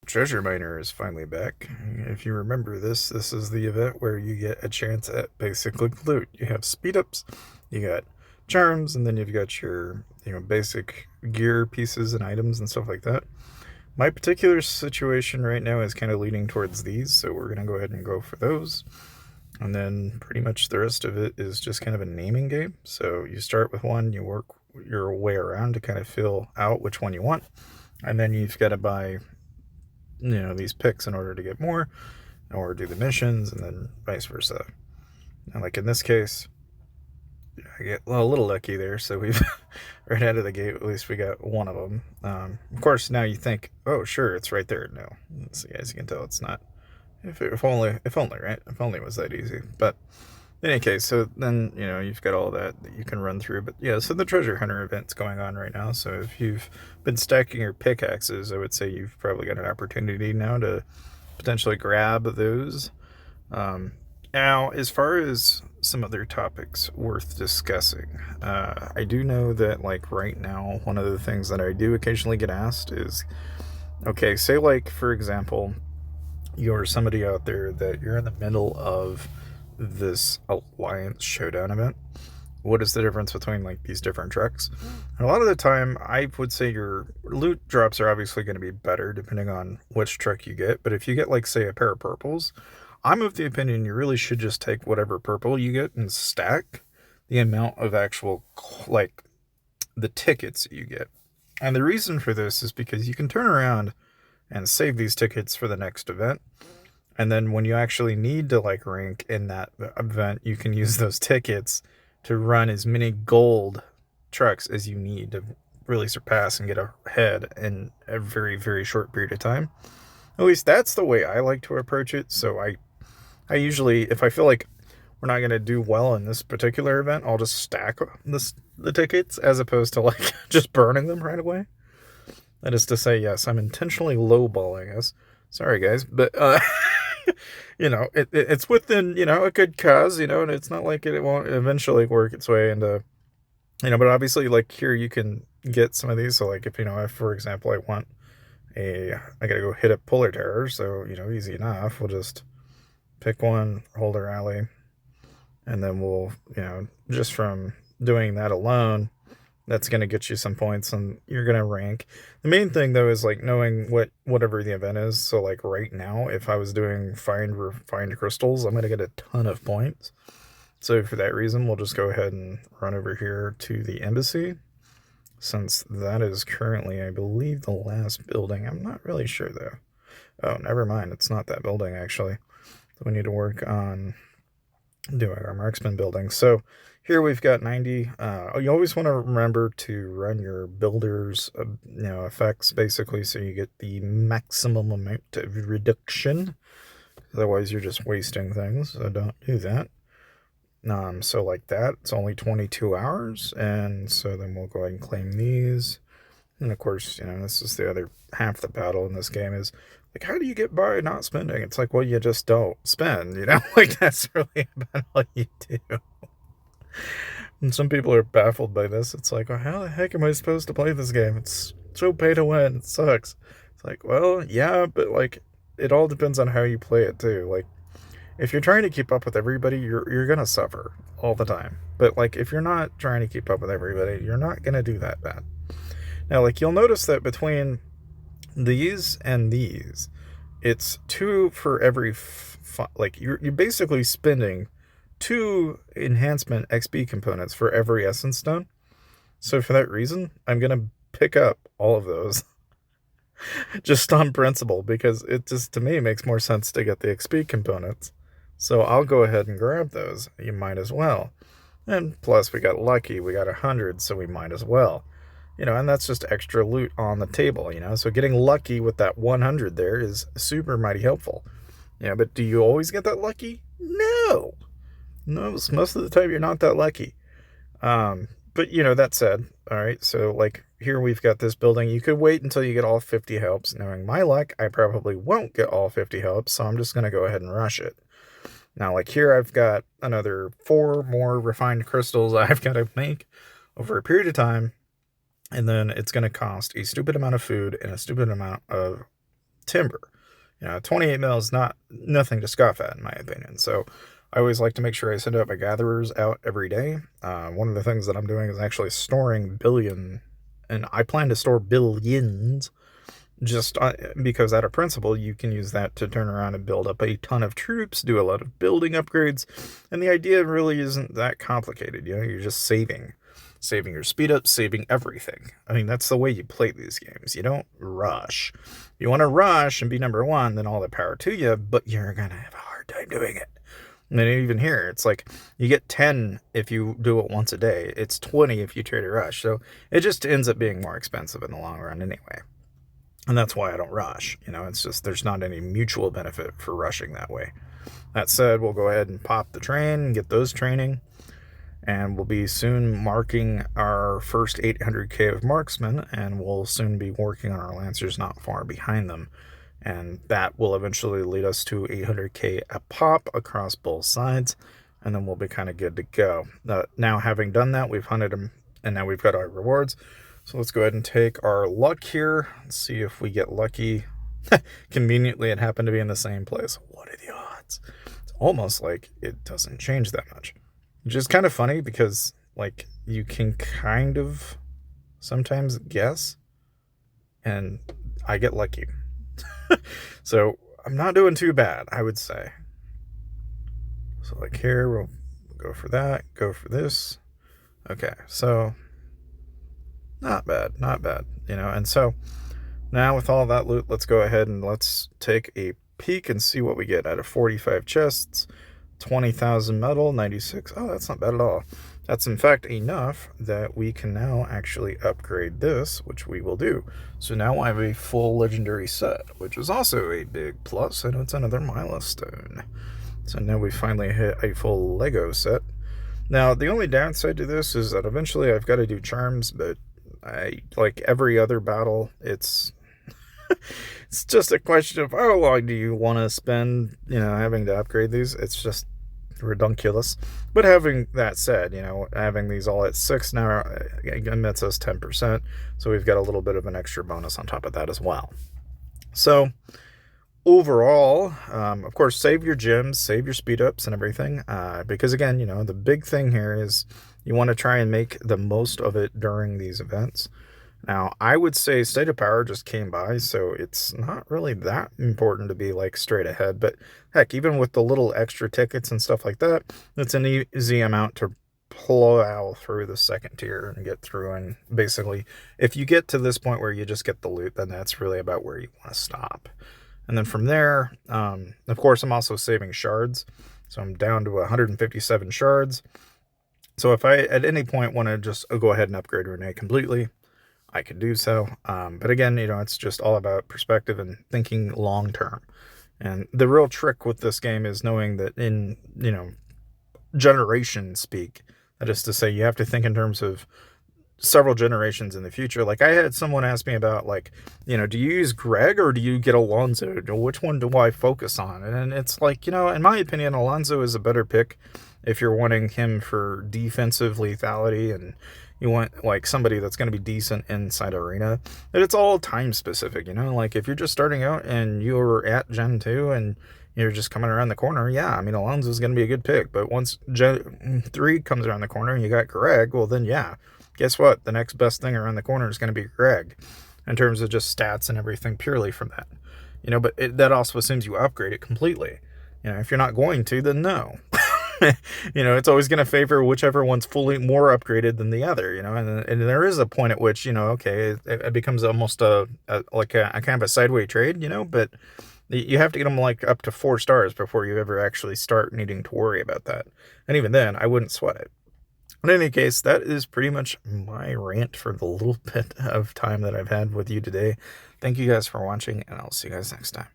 Treasure Miner is finally back. If you remember this is the event where you get a chance at basically loot. You have speed ups, you got charms, and then you've got your basic gear pieces and items and stuff like that. My particular situation right now is kind of leaning towards these, so we're gonna go ahead and go for those. And then pretty much the rest of it is just kind of a naming game. So you start with one, you work your way around to kind of fill out which one you want, and then you've got to buy these picks in order to get more or do the missions, and then vice versa. And like in this case, I get a little lucky there, so we've right out of the gate, at least we got one of them. Of course, now you think, oh sure, it's right there. No, see, as you can tell, it's not. If only, right? If only it was that easy. But in any case, so then you've got all that you can run through. But yeah, so the treasure hunter event's going on right now. So if you've been stacking your pickaxes, I would say you've probably got an opportunity now to potentially grab those. Now, as far as some other topics worth discussing, I do know that like right now, one of the things that I do occasionally get asked is, okay, say like for example, you're somebody out there that you're in the middle of this alliance showdown event. What is the difference between like these different trucks? And a lot of the time I would say your loot drops are obviously going to be better depending on which truck you get, but if you get like say a pair of purples, I'm of the opinion you really should just take whatever purple you get and stack the amount of actual like the tickets you get. And the reason for this is because you can turn around and save these tickets for the next event. And then when you actually need to like rank in that event, you can use those tickets to run as many gold trucks as you need to really surpass and get ahead in a very, very short period of time. At least that's the way I like to approach it. So I usually, if I feel like we're not going to do well in this particular event, I'll just stack the tickets as opposed to like just burning them right away. That is to say, yes, I'm intentionally lowballing us. Sorry, guys, but it's within a good cause, and it's not like it won't eventually work its way into but obviously like here you can get some of these. So like if for example I gotta go hit a polar terror, so easy enough. We'll just pick one, hold a rally, and then we'll just from doing that alone, that's going to get you some points and you're going to rank. The main thing though is like knowing whatever the event is. So like right now, if I was doing find refined crystals, I'm going to get a ton of points. So for that reason, we'll just go ahead and run over here to the embassy, since that is currently, I believe, the last building. I'm not really sure though. Oh, never mind. It's not that building actually. So we need to work on doing our marksman building. So here we've got 90. You always want to remember to run your builders effects basically, so you get the maximum amount of reduction. Otherwise you're just wasting things, so don't do that. So like that, it's only 22 hours, and so then we'll go ahead and claim these. And of course, this is the other half the battle in this game is like, how do you get by not spending? It's like, well, you just don't spend, like that's really about all you do. And some people are baffled by this. It's like, well, how the heck am I supposed to play this game? It's so pay to win. It sucks. It's like, well, yeah, but like, it all depends on how you play it too. Like, if you're trying to keep up with everybody, you're gonna suffer all the time. But like, if you're not trying to keep up with everybody, you're not gonna do that bad. Now, like, you'll notice that between these and these, it's 2 for every like you're basically spending 2 enhancement XP components for every essence stone. So for that reason, I'm gonna pick up all of those just on principle, because it just to me makes more sense to get the XP components. So I'll go ahead and grab those. You might as well. And plus we got lucky, we got 100, so we might as well. And that's just extra loot on the table, so getting lucky with that 100 there is super mighty helpful. But do you always get that lucky? No, most of the time you're not that lucky. But that said, all right, so like here we've got this building. You could wait until you get all 50 helps. Knowing my luck, I probably won't get all 50 helps, so I'm just going to go ahead and rush it. Now, like here, I've got another 4 more refined crystals I've got to make over a period of time. And then it's going to cost a stupid amount of food and a stupid amount of timber. 28 mil is nothing to scoff at, in my opinion. So I always like to make sure I send out my gatherers out every day. One of the things that I'm doing is actually storing billion, and I plan to store billions just because out of principle, you can use that to turn around and build up a ton of troops, do a lot of building upgrades, and the idea really isn't that complicated. You're just saving your speed up, saving everything. I mean, that's the way you play these games. You don't rush. If you want to rush and be number one, then all the power to you, but you're going to have a hard time doing it. And then even here, it's like you get 10 if you do it once a day. It's 20 if you try to rush. So it just ends up being more expensive in the long run anyway. And that's why I don't rush. It's just there's not any mutual benefit for rushing that way. That said, we'll go ahead and pop the train and get those training. And we'll be soon marking our first 800k of marksmen, and we'll soon be working on our lancers not far behind them. And that will eventually lead us to 800k a pop across both sides, and then we'll be kind of good to go. Now, having done that, we've hunted them, and now we've got our rewards. So let's go ahead and take our luck here. Let's see if we get lucky. Conveniently, it happened to be in the same place. What are the odds? It's almost like it doesn't change that much. Which is kind of funny because, like, you can kind of sometimes guess, and I get lucky. So I'm not doing too bad, I would say. So, like, here, we'll go for that, go for this. Okay, so not bad, and so now with all that loot, let's go ahead and let's take a peek and see what we get out of 45 chests, 20,000 metal, 96. Oh, that's not bad at all. That's in fact enough that we can now actually upgrade this, which we will do. So now I have a full legendary set, which is also a big plus. I know it's another milestone. So now we finally hit a full Lego set. Now, the only downside to this is that eventually I've got to do charms, but like every other battle, it's just a question of how long do you want to spend, having to upgrade these. It's just redunculous. But having that said, having these all at 6 now emits us 10%, so we've got a little bit of an extra bonus on top of that as well. So overall, of course, save your gems, save your speed ups and everything, because again, the big thing here is you want to try and make the most of it during these events. Now, I would say State of Power just came by, so it's not really that important to be like straight ahead, but heck, even with the little extra tickets and stuff like that, it's an easy amount to plow through the second tier and get through. And basically, if you get to this point where you just get the loot, then that's really about where you want to stop. And then from there, of course, I'm also saving shards. So I'm down to 157 shards. So if I, at any point, want to just go ahead and upgrade Renee completely, I could do so. But again, it's just all about perspective and thinking long term. And the real trick with this game is knowing that in, generation speak, that is to say, you have to think in terms of several generations in the future. Like I had someone ask me about, like, do you use Greg or do you get Alonzo? Which one do I focus on? And it's like, in my opinion, Alonzo is a better pick if you're wanting him for defensive lethality and you want like somebody that's going to be decent inside arena. But it's all time specific, like if you're just starting out and you're at Gen 2 and you're just coming around the corner, yeah, I mean, Alonzo's going to be a good pick. But once Gen 3 comes around the corner and you got Greg, well then, yeah, guess what? The next best thing around the corner is going to be Greg in terms of just stats and everything purely from that. But that also assumes you upgrade it completely. If you're not going to, then no. It's always going to favor whichever one's fully more upgraded than the other, and there is a point at which, okay, it becomes almost a kind of a sideway trade, but you have to get them like up to 4 stars before you ever actually start needing to worry about that. And even then, I wouldn't sweat it. In any case, that is pretty much my rant for the little bit of time that I've had with you today. Thank you guys for watching, and I'll see you guys next time.